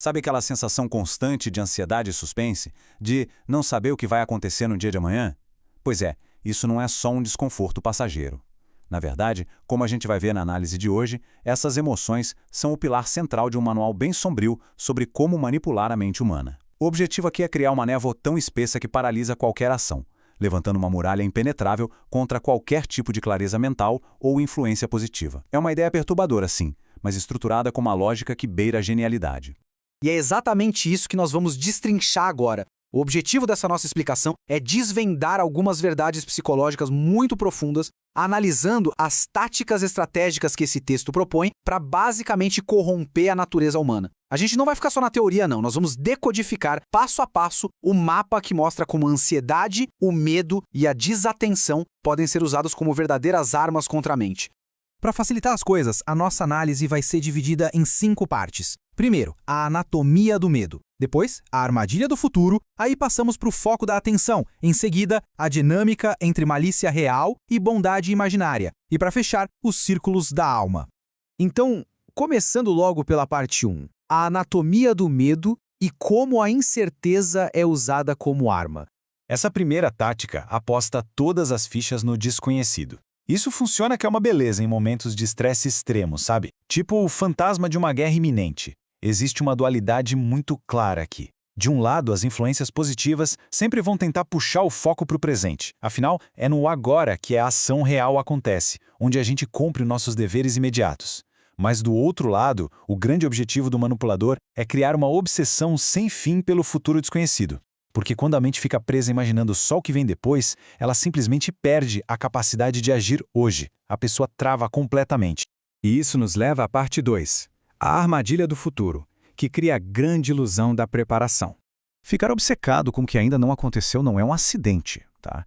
Sabe aquela sensação constante de ansiedade e suspense? De não saber o que vai acontecer no dia de amanhã? Pois é, isso não é só um desconforto passageiro. Na verdade, como a gente vai ver na análise de hoje, essas emoções são o pilar central de um manual bem sombrio sobre como manipular a mente humana. O objetivo aqui é criar uma névoa tão espessa que paralisa qualquer ação, levantando uma muralha impenetrável contra qualquer tipo de clareza mental ou influência positiva. É uma ideia perturbadora, sim, mas estruturada com uma lógica que beira a genialidade. E é exatamente isso que nós vamos destrinchar agora. O objetivo dessa nossa explicação é desvendar algumas verdades psicológicas muito profundas, analisando as táticas estratégicas que esse texto propõe para basicamente corromper a natureza humana. A gente não vai ficar só na teoria, não. Nós vamos decodificar passo a passo o mapa que mostra como a ansiedade, o medo e a desatenção podem ser usados como verdadeiras armas contra a mente. Para facilitar as coisas, a nossa análise vai ser dividida em 5 partes. Primeiro, a anatomia do medo. Depois, a armadilha do futuro. Aí passamos para o foco da atenção. Em seguida, a dinâmica entre malícia real e bondade imaginária. E para fechar, os círculos da alma. Então, começando logo pela parte 1, a anatomia do medo e como a incerteza é usada como arma. Essa primeira tática aposta todas as fichas no desconhecido. Isso funciona que é uma beleza em momentos de estresse extremo, sabe? Tipo o fantasma de uma guerra iminente. Existe uma dualidade muito clara aqui. De um lado, as influências positivas sempre vão tentar puxar o foco para o presente. Afinal, é no agora que a ação real acontece, onde a gente cumpre nossos deveres imediatos. Mas do outro lado, o grande objetivo do manipulador é criar uma obsessão sem fim pelo futuro desconhecido. Porque quando a mente fica presa imaginando só o que vem depois, ela simplesmente perde a capacidade de agir hoje. A pessoa trava completamente. E isso nos leva à parte 2, a armadilha do futuro, que cria a grande ilusão da preparação. Ficar obcecado com o que ainda não aconteceu não é um acidente, tá?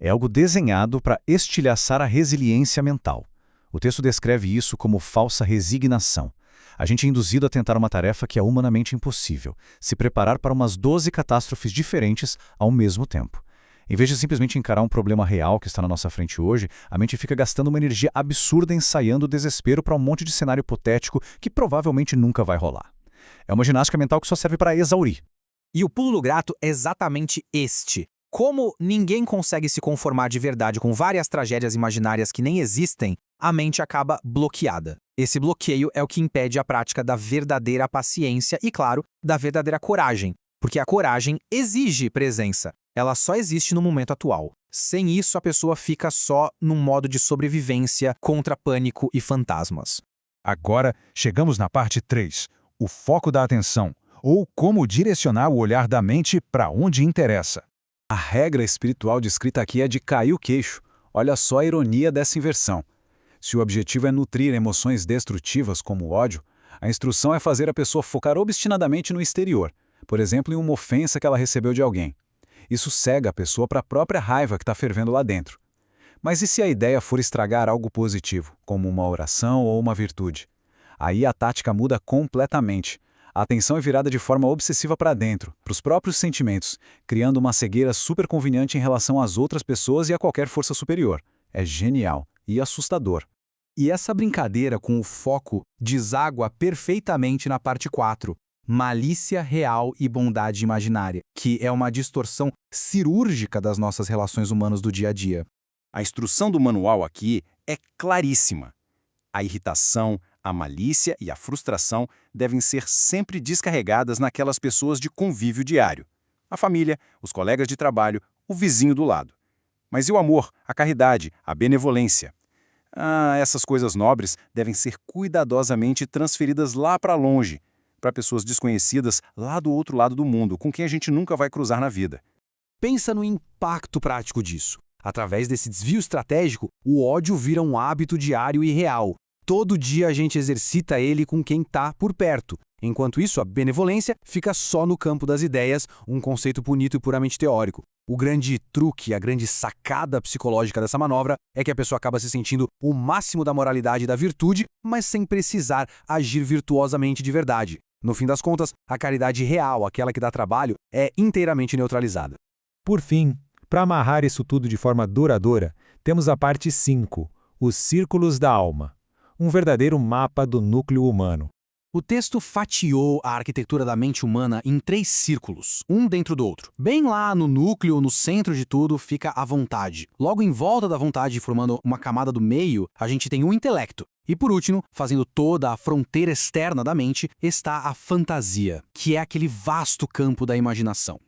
É algo desenhado para estilhaçar a resiliência mental. O texto descreve isso como falsa resignação. A gente é induzido a tentar uma tarefa que é humanamente impossível, se preparar para umas 12 catástrofes diferentes ao mesmo tempo. Em vez de simplesmente encarar um problema real que está na nossa frente hoje, a mente fica gastando uma energia absurda ensaiando o desespero para um monte de cenário hipotético que provavelmente nunca vai rolar. É uma ginástica mental que só serve para exaurir. E o pulo do gato é exatamente este. Como ninguém consegue se conformar de verdade com várias tragédias imaginárias que nem existem, a mente acaba bloqueada. Esse bloqueio é o que impede a prática da verdadeira paciência e, claro, da verdadeira coragem. Porque a coragem exige presença. Ela só existe no momento atual. Sem isso, a pessoa fica só num modo de sobrevivência contra pânico e fantasmas. Agora, chegamos na parte 3, o foco da atenção, ou como direcionar o olhar da mente para onde interessa. A regra espiritual descrita aqui é de cair o queixo. Olha só a ironia dessa inversão. Se o objetivo é nutrir emoções destrutivas como o ódio, a instrução é fazer a pessoa focar obstinadamente no exterior, por exemplo, em uma ofensa que ela recebeu de alguém. Isso cega a pessoa para a própria raiva que está fervendo lá dentro. Mas e se a ideia for estragar algo positivo, como uma oração ou uma virtude? Aí a tática muda completamente. A atenção é virada de forma obsessiva para dentro, para os próprios sentimentos, criando uma cegueira super conveniente em relação às outras pessoas e a qualquer força superior. É genial e assustador. E essa brincadeira com o foco deságua perfeitamente na parte 4, malícia real e bondade imaginária, que é uma distorção cirúrgica das nossas relações humanas do dia a dia. A instrução do manual aqui é claríssima. A irritação, a malícia e a frustração devem ser sempre descarregadas naquelas pessoas de convívio diário. A família, os colegas de trabalho, o vizinho do lado. Mas e o amor, a caridade, a benevolência? Essas coisas nobres devem ser cuidadosamente transferidas lá para longe, para pessoas desconhecidas lá do outro lado do mundo, com quem a gente nunca vai cruzar na vida. Pensa no impacto prático disso. Através desse desvio estratégico, o ódio vira um hábito diário e real. Todo dia a gente exercita ele com quem está por perto. Enquanto isso, a benevolência fica só no campo das ideias, um conceito bonito e puramente teórico. O grande truque, a grande sacada psicológica dessa manobra é que a pessoa acaba se sentindo o máximo da moralidade e da virtude, mas sem precisar agir virtuosamente de verdade. No fim das contas, a caridade real, aquela que dá trabalho, é inteiramente neutralizada. Por fim, para amarrar isso tudo de forma duradoura, temos a parte 5, os círculos da alma. Um verdadeiro mapa do núcleo humano. O texto fatiou a arquitetura da mente humana em 3 círculos, um dentro do outro. Bem lá no núcleo, no centro de tudo, fica a vontade. Logo em volta da vontade, formando uma camada do meio, a gente tem o intelecto. E por último, fazendo toda a fronteira externa da mente, está a fantasia, que é aquele vasto campo da imaginação.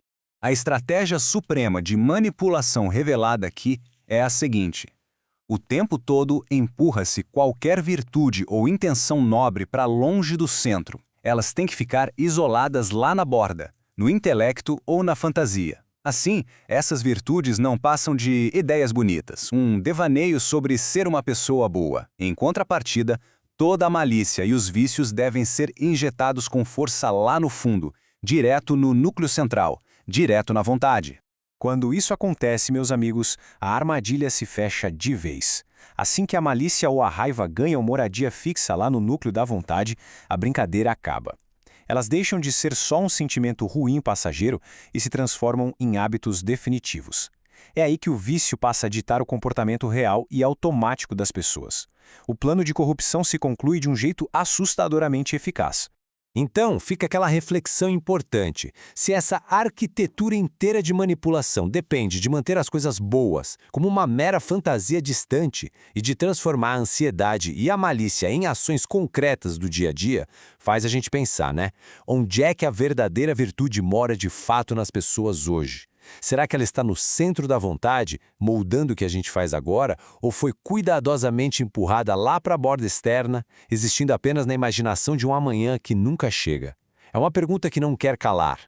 A estratégia suprema de manipulação revelada aqui é a seguinte: o tempo todo empurra-se qualquer virtude ou intenção nobre para longe do centro. Elas têm que ficar isoladas lá na borda, no intelecto ou na fantasia. Assim, essas virtudes não passam de ideias bonitas, um devaneio sobre ser uma pessoa boa. Em contrapartida, toda a malícia e os vícios devem ser injetados com força lá no fundo, direto no núcleo central, direto na vontade. Quando isso acontece, meus amigos, a armadilha se fecha de vez. Assim que a malícia ou a raiva ganham moradia fixa lá no núcleo da vontade, a brincadeira acaba. Elas deixam de ser só um sentimento ruim passageiro e se transformam em hábitos definitivos. É aí que o vício passa a ditar o comportamento real e automático das pessoas. O plano de corrupção se conclui de um jeito assustadoramente eficaz. Então, fica aquela reflexão importante. Se essa arquitetura inteira de manipulação depende de manter as coisas boas como uma mera fantasia distante e de transformar a ansiedade e a malícia em ações concretas do dia a dia, faz a gente pensar, né? Onde é que a verdadeira virtude mora de fato nas pessoas hoje? Será que ela está no centro da vontade, moldando o que a gente faz agora, ou foi cuidadosamente empurrada lá para a borda externa, existindo apenas na imaginação de um amanhã que nunca chega? É uma pergunta que não quer calar.